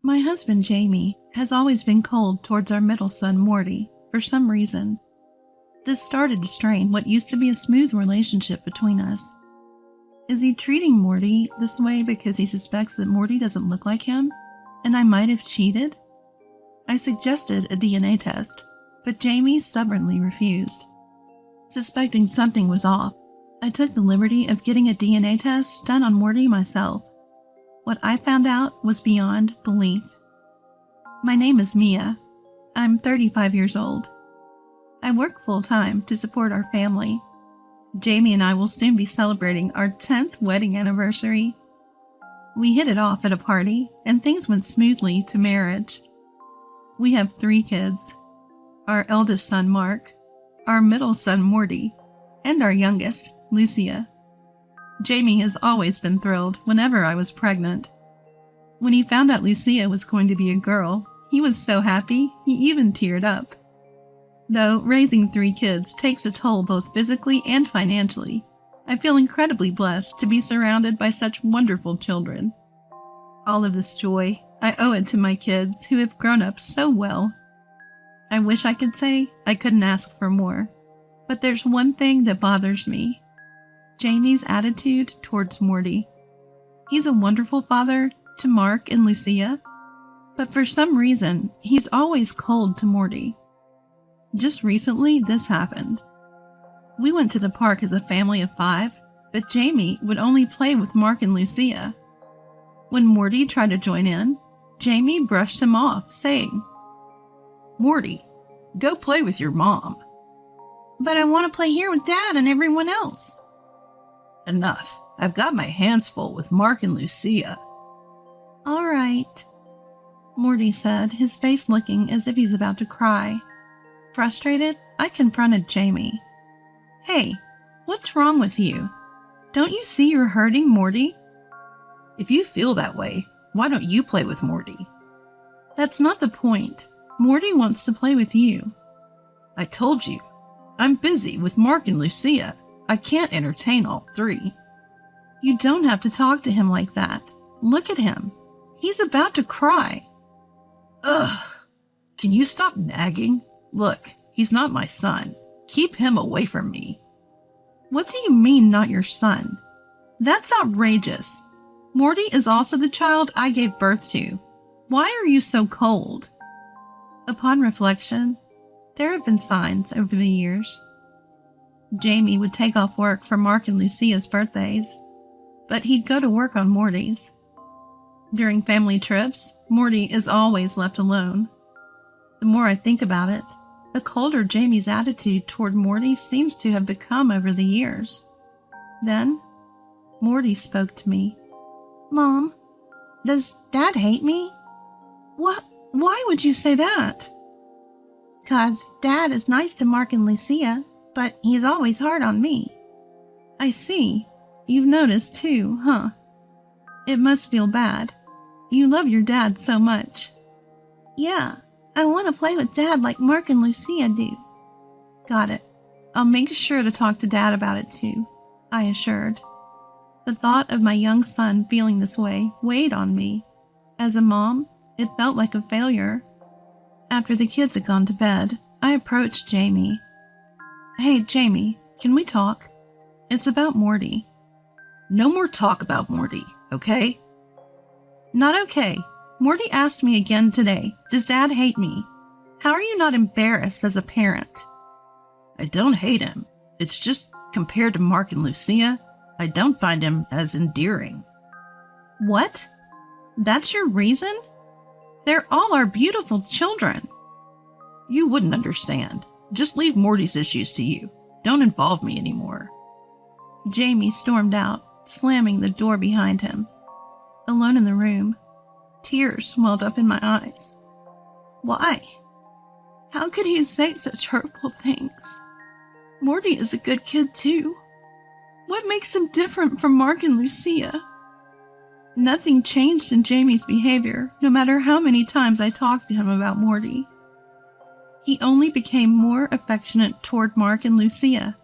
My husband, Jamie, has always been cold towards our middle son, Morty, for some reason. This started to strain what used to be a smooth relationship between us. Is he treating Morty this way because he suspects that Morty doesn't look like him, and I might have cheated? I suggested a DNA test, but Jamie stubbornly refused. Suspecting something was off, I took the liberty of getting a DNA test done on Morty myself. What I found out was beyond belief. My name is Mia. I'm 35 years old. I work full-time to support our family. Jamie and I will soon be celebrating our 10th wedding anniversary. We hit it off at a party, and things went smoothly to marriage. We have 3 kids. Our eldest son, Mark, our middle son, Morty, and our youngest, Lucia. Jamie has always been thrilled whenever I was pregnant. When he found out Lucia was going to be a girl, he was so happy he even teared up. Though raising 3 kids takes a toll both physically and financially, I feel incredibly blessed to be surrounded by such wonderful children. All of this joy, I owe it to my kids who have grown up so well. I wish I could say I couldn't ask for more, but there's one thing that bothers me. Jamie's attitude towards Morty. He's a wonderful father to Mark and Lucia, but for some reason, he's always cold to Morty. Just recently, this happened. We went to the park as a family of 5, but Jamie would only play with Mark and Lucia. When Morty tried to join in, Jamie brushed him off, saying, "Morty, go play with your mom." "But I want to play here with Dad and everyone else." "Enough. I've got my hands full with Mark and Lucia." "All right," Morty said, his face looking as if he's about to cry. Frustrated, I confronted Jamie. "Hey, what's wrong with you? Don't you see you're hurting Morty?" "If you feel that way, why don't you play with Morty?" "That's not the point. Morty wants to play with you." "I told you, I'm busy with Mark and Lucia. I can't entertain all 3. "You don't have to talk to him like that. Look at him. He's about to cry." Ugh! Can you stop nagging? Look, he's not my son. Keep him away from me." "What do you mean, not your son? That's outrageous. Morty is also the child I gave birth to. Why are you so cold?" Upon reflection, there have been signs over the years. Jamie would take off work for Mark and Lucia's birthdays, but he'd go to work on Morty's. During family trips, Morty is always left alone. The more I think about it, the colder Jamie's attitude toward Morty seems to have become over the years. Then, Morty spoke to me. "Mom, does Dad hate me?" "What? Why would you say that?" "'Cause Dad is nice to Mark and Lucia, but he's always hard on me." "I see. You've noticed too, huh? It must feel bad. You love your dad so much." "Yeah, I want to play with Dad like Mark and Lucia do." "Got it. I'll make sure to talk to Dad about it too," I assured. The thought of my young son feeling this way weighed on me. As a mom, it felt like a failure. After the kids had gone to bed, I approached Jamie. "Hey, Jamie, can we talk? It's about Morty." "No more talk about Morty, okay?" "Not okay. Morty asked me again today, does Dad hate me? How are you not embarrassed as a parent?" "I don't hate him. It's just, compared to Mark and Lucia, I don't find him as endearing." "What? That's your reason? They're all our beautiful children." "You wouldn't understand. Just leave Morty's issues to you. Don't involve me anymore." Jamie stormed out, slamming the door behind him. Alone in the room, tears welled up in my eyes. Why? How could he say such hurtful things? Morty is a good kid too. What makes him different from Mark and Lucia? Nothing changed in Jamie's behavior, no matter how many times I talked to him about Morty. He only became more affectionate toward Mark and Lucia,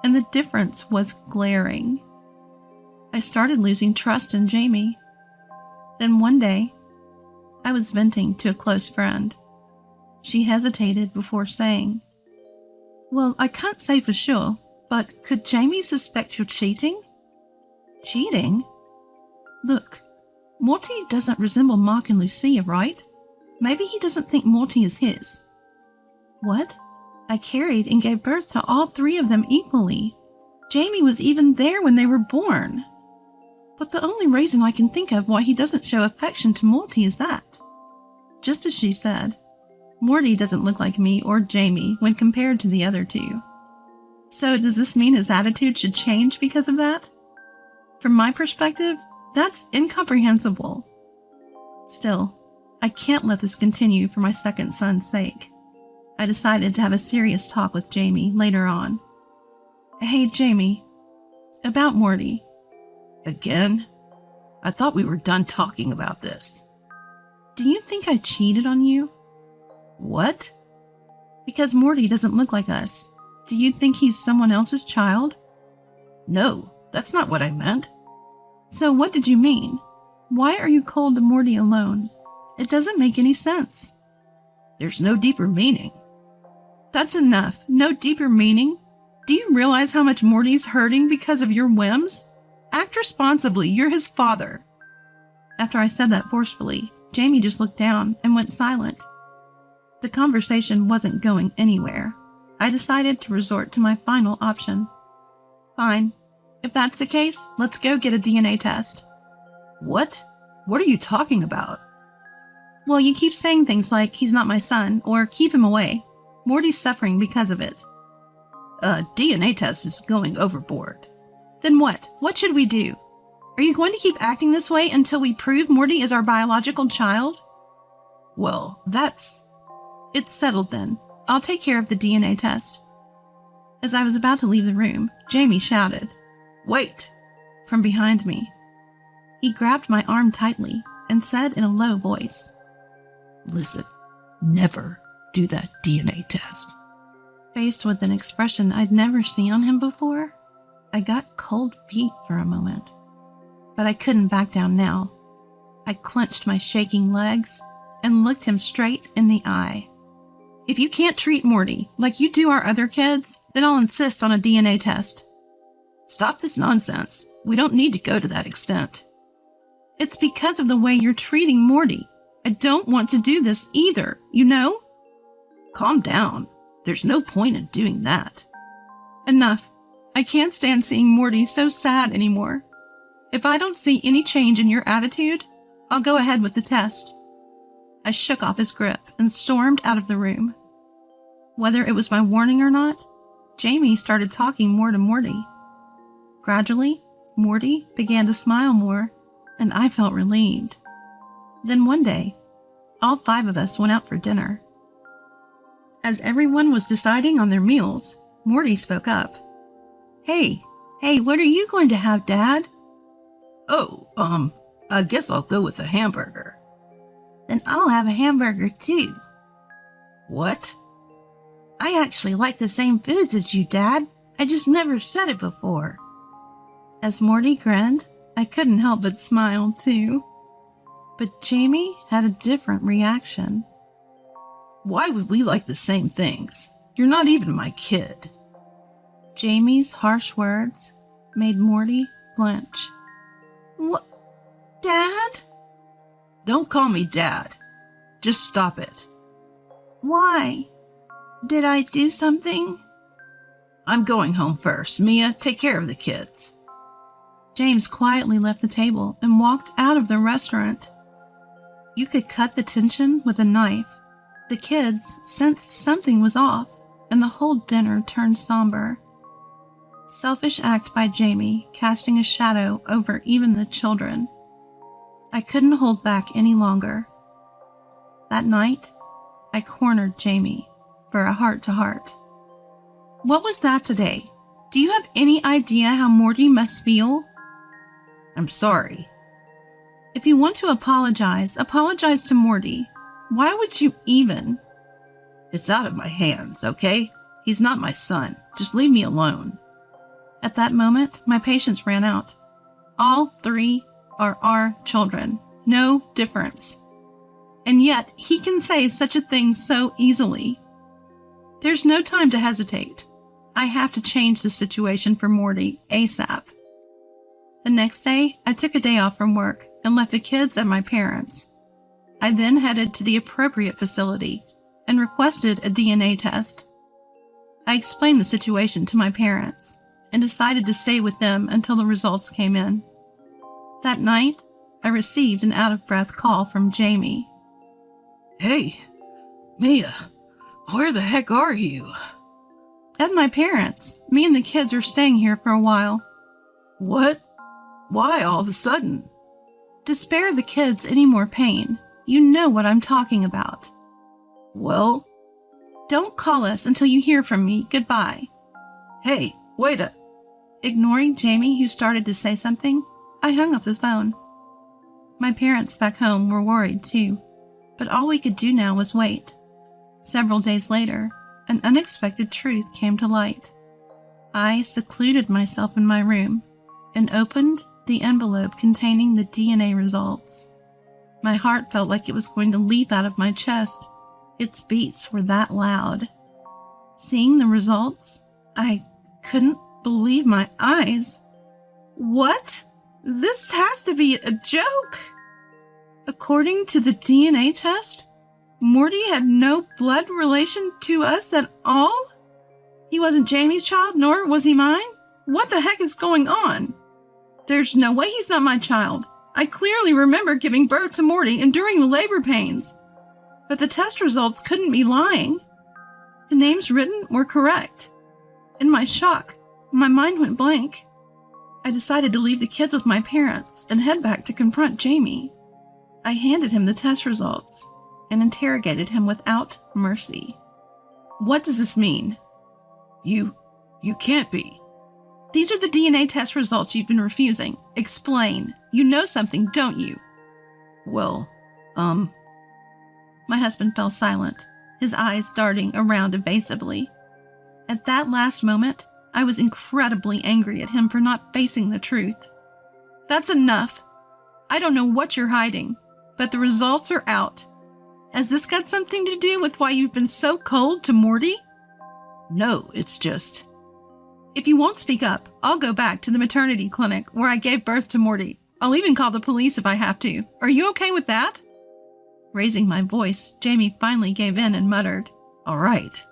and the difference was glaring. I started losing trust in Jamie. Then one day, I was venting to a close friend. She hesitated before saying, "Well, I can't say for sure, but could Jamie suspect you're cheating?" Cheating? Look, Morty doesn't resemble Mark and Lucia, right? Maybe he doesn't think Morty is his. What? I carried and gave birth to all three of them equally. Jamie was even there when they were born. But the only reason I can think of why he doesn't show affection to Morty is that. Just as she said, Morty doesn't look like me or Jamie when compared to the other two. So does this mean his attitude should change because of that? From my perspective, that's incomprehensible. Still, I can't let this continue for my second son's sake. I decided to have a serious talk with Jamie later on. "Hey, Jamie, about Morty." Again? I thought we were done talking about this. "Do you think I cheated on you?" What? "Because Morty doesn't look like us. Do you think he's someone else's child?" No, that's not what I meant. "So what did you mean? Why are you cold to Morty alone? It doesn't make any sense." There's no deeper meaning. "That's enough. No deeper meaning? Do you realize how much Morty's hurting because of your whims? Act responsibly. You're his father." After I said that forcefully, Jamie just looked down and went silent. The conversation wasn't going anywhere. I decided to resort to my final option. "Fine. If that's the case, let's go get a DNA test." What? What are you talking about? "Well, you keep saying things like, 'He's not my son,' or 'Keep him away.' Morty's suffering because of it." A DNA test is going overboard. "Then what? What should we do? Are you going to keep acting this way until we prove Morty is our biological child?" Well, It's settled then. I'll take care of the DNA test." As I was about to leave the room, Jamie shouted, Wait! from behind me. He grabbed my arm tightly and said in a low voice, Listen, never do that DNA test. Faced with an expression I'd never seen on him before, I got cold feet for a moment. But I couldn't back down now. I clenched my shaking legs and looked him straight in the eye. "If you can't treat Morty like you do our other kids, then I'll insist on a DNA test." Stop this nonsense. We don't need to go to that extent. "It's because of the way you're treating Morty. I don't want to do this either, you know?" Calm down. There's no point in doing that. "Enough. I can't stand seeing Morty so sad anymore. If I don't see any change in your attitude, I'll go ahead with the test." I shook off his grip and stormed out of the room. Whether it was my warning or not, Jamie started talking more to Morty. Gradually, Morty began to smile more, and I felt relieved. Then one day, all 5 of us went out for dinner. As everyone was deciding on their meals, Morty spoke up. Hey, what are you going to have, Dad?" Oh, I guess I'll go with a hamburger. "Then I'll have a hamburger too." What? "I actually like the same foods as you, Dad. I just never said it before." As Morty grinned, I couldn't help but smile too. But Jamie had a different reaction. Why would we like the same things? You're not even my kid. Jamie's harsh words made Morty flinch. "What? Dad?" Don't call me Dad. Just stop it. "Why? Did I do something?" I'm going home first. Mia, take care of the kids. James quietly left the table and walked out of the restaurant. You could cut the tension with a knife. The kids sensed something was off, and the whole dinner turned somber. Selfish act by Jamie, casting a shadow over even the children. I couldn't hold back any longer. That night, I cornered Jamie for a heart-to-heart. "What was that today? Do you have any idea how Morty must feel?" I'm sorry. "If you want to apologize to Morty. Why would you even?" It's out of my hands, okay? He's not my son. Just leave me alone. At that moment, my patience ran out. All 3 are our children. No difference. and yet he can say such a thing so easily. There's no time to hesitate. I have to change the situation for Morty ASAP. The next day, I took a day off from work and left the kids at my parents'. I then headed to the appropriate facility and requested a DNA test. I explained the situation to my parents and decided to stay with them until the results came in. That night, I received an out-of-breath call from Jamie. Hey, Mia, where the heck are you? At my parents'. Me and the kids are staying here for a while. What? Why all of a sudden? To spare the kids any more pain. You know what I'm talking about. Well, don't call us until you hear from me. Goodbye. Hey, wait a... Ignoring Jamie, who started to say something, I hung up the phone. My parents back home were worried too, but all we could do now was wait. Several days later, an unexpected truth came to light. I secluded myself in my room and opened the envelope containing the DNA results. My heart felt like it was going to leap out of my chest. Its beats were that loud. Seeing the results, I couldn't believe my eyes. What? This has to be a joke. According to the DNA test, Morty had no blood relation to us at all? He wasn't Jamie's child, nor was he mine? What the heck is going on? There's no way he's not my child. I clearly remember giving birth to Morty enduring the labor pains. But the test results couldn't be lying. The names written were correct. In my shock, my mind went blank. I decided to leave the kids with my parents and head back to confront Jamie. I handed him the test results and interrogated him without mercy. What does this mean? You can't be. These are the DNA test results you've been refusing. Explain. You know something, don't you? Well, My husband fell silent, his eyes darting around evasively. At that last moment, I was incredibly angry at him for not facing the truth. That's enough. I don't know what you're hiding, but the results are out. Has this got something to do with why you've been so cold to Morty? No, it's just... If you won't speak up, I'll go back to the maternity clinic where I gave birth to Morty. I'll even call the police if I have to. Are you okay with that? Raising my voice, Jamie finally gave in and muttered, All right.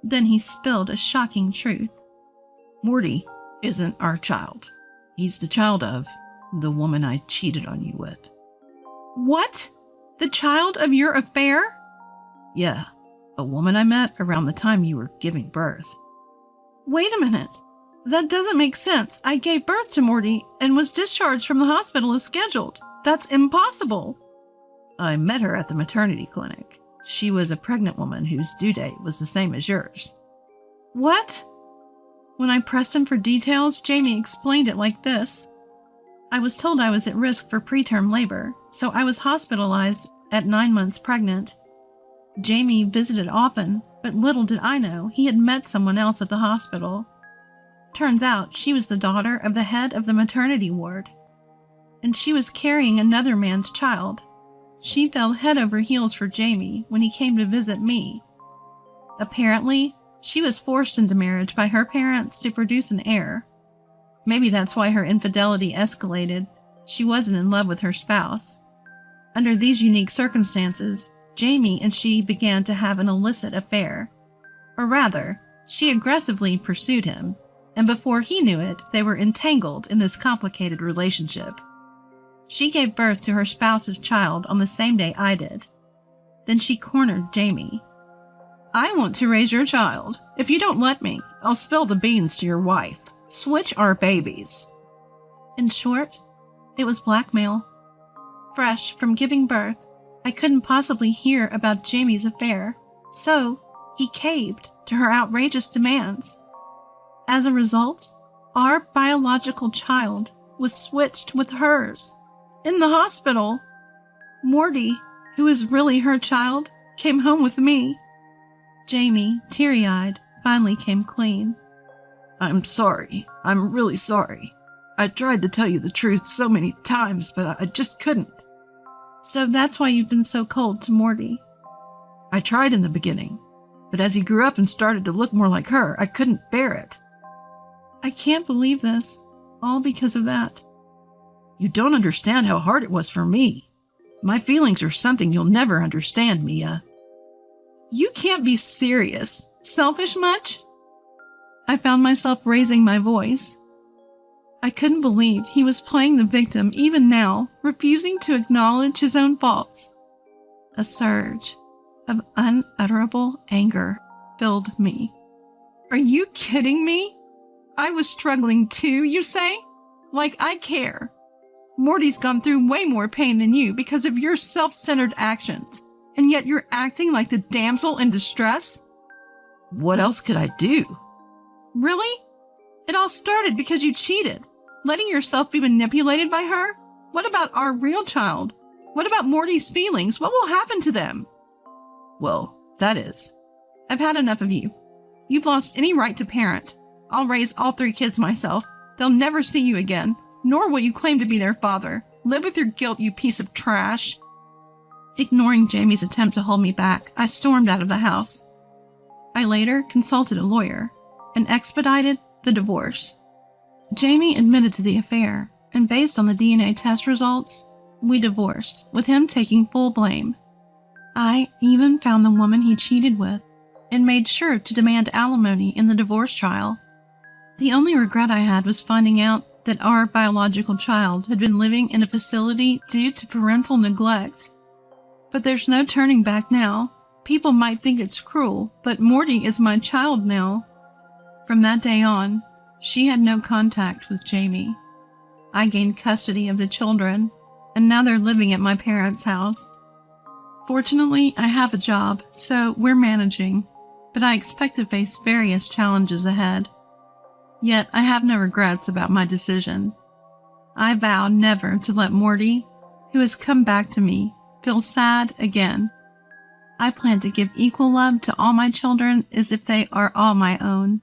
Then he spilled a shocking truth. Morty isn't our child. He's the child of the woman I cheated on you with. What? The child of your affair? Yeah, a woman I met around the time you were giving birth. Wait a minute. That doesn't make sense. I gave birth to Morty and was discharged from the hospital as scheduled. That's impossible. I met her at the maternity clinic. She was a pregnant woman whose due date was the same as yours. What? When I pressed him for details, Jamie explained it like this. I was told I was at risk for preterm labor, so I was hospitalized at 9 months pregnant. Jamie visited often, but little did I know he had met someone else at the hospital. Turns out she was the daughter of the head of the maternity ward, and she was carrying another man's child. She fell head over heels for Jamie when he came to visit me. Apparently, she was forced into marriage by her parents to produce an heir. Maybe that's why her infidelity escalated. She wasn't in love with her spouse. Under these unique circumstances, Jamie and she began to have an illicit affair. Or rather, she aggressively pursued him, and before he knew it, they were entangled in this complicated relationship. She gave birth to her spouse's child on the same day I did. Then she cornered Jamie. I want to raise your child. If you don't let me, I'll spill the beans to your wife. Switch our babies. In short, it was blackmail. Fresh from giving birth, I couldn't possibly hear about Jamie's affair, so he caved to her outrageous demands. As a result, our biological child was switched with hers. In the hospital, Morty, who is really her child, came home with me. Jamie, teary-eyed, finally came clean. I'm sorry. I'm really sorry. I tried to tell you the truth so many times, but I just couldn't. So that's why you've been so cold to Morty. I tried in the beginning, but as he grew up and started to look more like her, I couldn't bear it. I can't believe this. All because of that. You don't understand how hard it was for me. My feelings are something you'll never understand, Mia. You can't be serious. Selfish much? I found myself raising my voice. I couldn't believe he was playing the victim even now, refusing to acknowledge his own faults. A surge of unutterable anger filled me. Are you kidding me? I was struggling too, you say? Like I care. Morty's gone through way more pain than you because of your self-centered actions, and yet you're acting like the damsel in distress? What else could I do? Really? It all started because you cheated, letting yourself be manipulated by her? What about our real child? What about Morty's feelings? What will happen to them? Well, that is. I've had enough of you. You've lost any right to parent. I'll raise all 3 kids myself. They'll never see you again, nor will you claim to be their father. Live with your guilt, you piece of trash. Ignoring Jamie's attempt to hold me back, I stormed out of the house. I later consulted a lawyer and expedited the divorce. Jamie admitted to the affair, and based on the DNA test results, we divorced, with him taking full blame. I even found the woman he cheated with and made sure to demand alimony in the divorce trial. The only regret I had was finding out that our biological child had been living in a facility due to parental neglect. But there's no turning back now. People might think it's cruel, but Morty is my child now. From that day on, she had no contact with Jamie. I gained custody of the children, and now they're living at my parents' house. Fortunately, I have a job, so we're managing, but I expect to face various challenges ahead. Yet I have no regrets about my decision. I vow never to let Morty, who has come back to me, feel sad again. I plan to give equal love to all my children as if they are all my own.